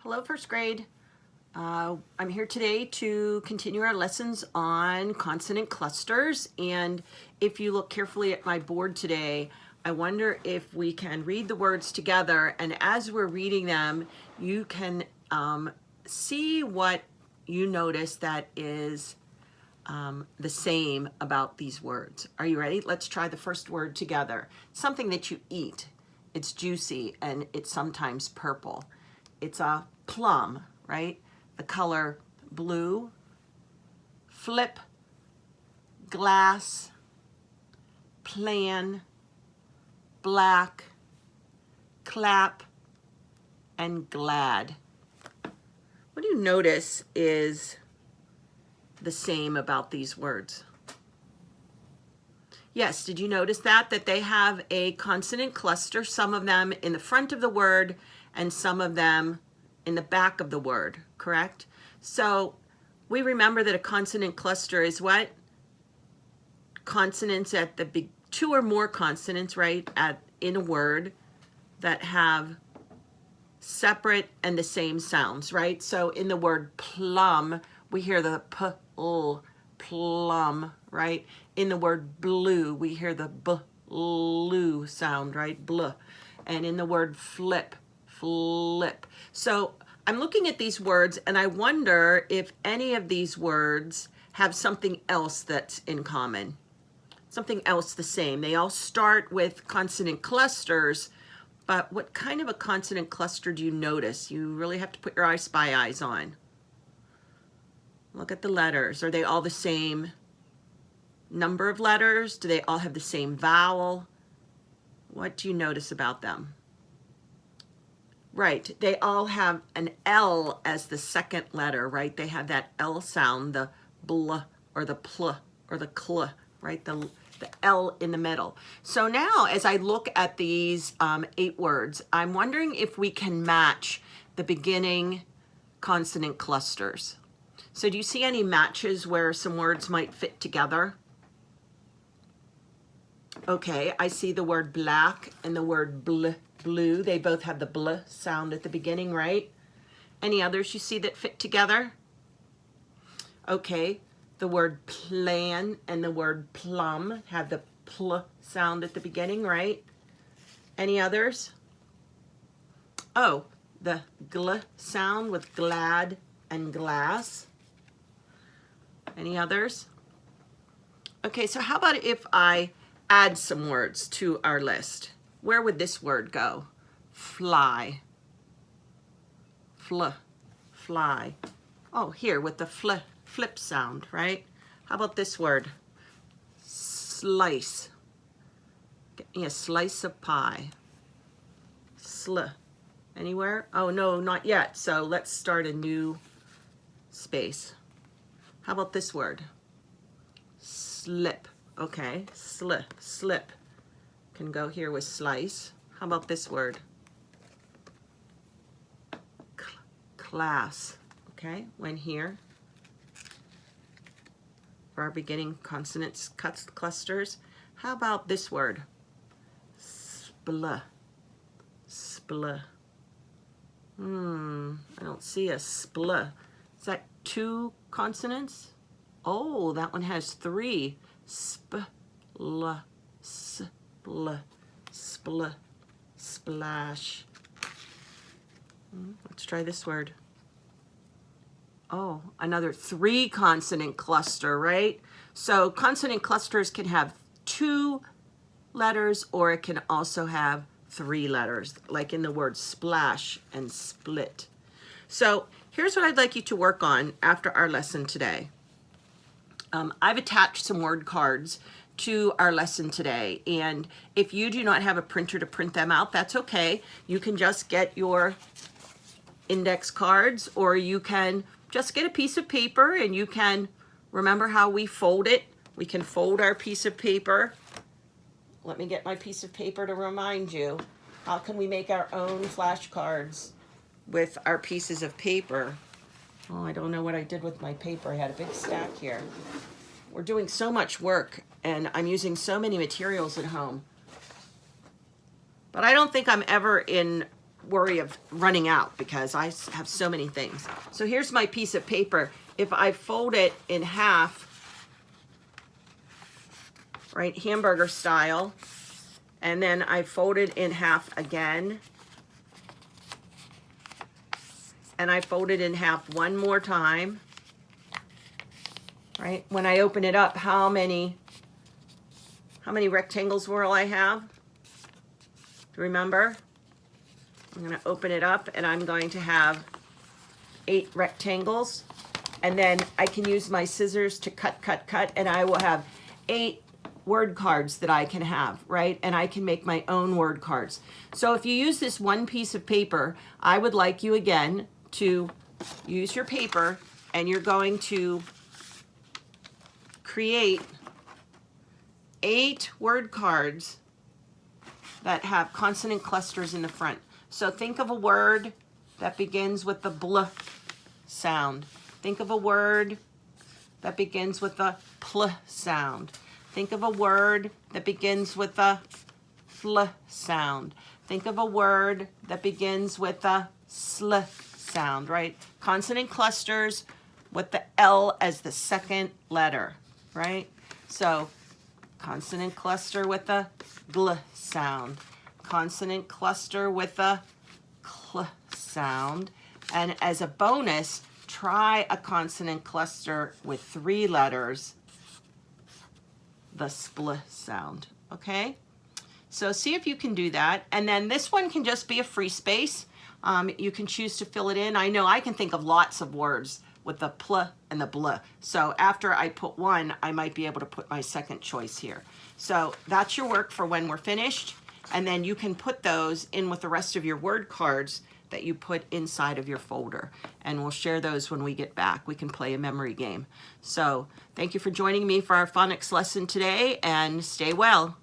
Hello, first grade. I'm here today to continue our lessons on consonant clusters. And if you look carefully at my board today, I wonder if we can read the words together. And as we're reading them, you can see what you notice that is the same about these words. Are you ready? Let's try the first word together. Something that you eat. It's juicy and it's sometimes purple. It's a plum, right? The color blue, flip, glass, plan, black, clap, and glad. What do you notice is the same about these words? Yes, did you notice that they have a consonant cluster, some of them in the front of the word and some of them in the back of the word, correct? So we remember that a consonant cluster is what? Consonants at the two or more consonants, right, in a word that have separate and the same sounds, right? So in the word plum, we hear the p, l, plum, right? In the word blue, we hear the b, lu sound, right? Bl. And in the word flip, flip. So I'm looking at these words and I wonder if any of these words have something else that's in common, something else the same. They all start with consonant clusters, but what kind of a consonant cluster do you notice? You really have to put your I Spy eyes on. Look at the letters. Are they all the same number of letters? Do they all have the same vowel? What do you notice about them? Right, they all have an L as the second letter, right? They have that L sound, the bl or the pl or the cl, right? The L in the middle. So now as I look at these 8 words, I'm wondering if we can match the beginning consonant clusters. So do you see any matches where some words might fit together? Okay, I see the word black and the word blue. They both have the bl sound at the beginning, right? Any others you see that fit together? Okay, the word plan and the word plum have the pl sound at the beginning, right? Any others? Oh, the gl sound with glad and glass. Any others? Okay, so how about if I add some words to our list? Where would this word go? Fly. Fl, fly. Oh, here with the flip sound, right? How about this word? Slice. Get me a slice of pie. Sl. Anywhere? Oh, no, not yet. So let's start a new space. How about this word? Slip. Okay, slip, slip. Can go here with slice. How about this word? Class. Okay, when here. For our beginning consonants clusters. How about this word? Spl. Spl. I don't see a spl. Is that 2 consonants? Oh, that one has 3. Spl, spl, spl, splash. Let's try this word. Oh, another 3 consonant cluster, right? So consonant clusters can have 2 letters or it can also have 3 letters, like in the word splash and split. So here's what I'd like you to work on after our lesson today. I've attached some word cards to our lesson today, and if you do not have a printer to print them out, that's okay. You can just get your index cards, or you can just get a piece of paper and you can remember how we fold it. We can fold our piece of paper. Let me get my piece of paper to remind you. How can we make our own flashcards with our pieces of paper? Oh, I don't know what I did with my paper. I had a big stack here. We're doing so much work and I'm using so many materials at home. But I don't think I'm ever in worry of running out because I have so many things. So here's my piece of paper. If I fold it in half, right, hamburger style, and then I fold it in half again, and I fold it in half one more time, right? When I open it up, how many rectangles will I have? Remember? I'm going to open it up and I'm going to have 8 rectangles, and then I can use my scissors to cut, and I will have 8 word cards that I can have, right? And I can make my own word cards. So if you use this one piece of paper, I would like you again to use your paper, and you're going to create 8 word cards that have consonant clusters in the front. So think of a word that begins with the bl sound. Think of a word that begins with the pl sound. Think of a word that begins with the fl sound. Think of a word that begins with the sl sound, right? Consonant clusters with the L as the second letter, right? So consonant cluster with the gl sound. Consonant cluster with the cl sound. And as a bonus, try a consonant cluster with 3 letters, the spl sound, okay? So see if you can do that. And then this one can just be a free space. You can choose to fill it in. I know I can think of lots of words with the pl and the bl. So after I put one, I might be able to put my second choice here. So that's your work for when we're finished. And then you can put those in with the rest of your word cards that you put inside of your folder. And we'll share those when we get back. We can play a memory game. So thank you for joining me for our phonics lesson today, and stay well.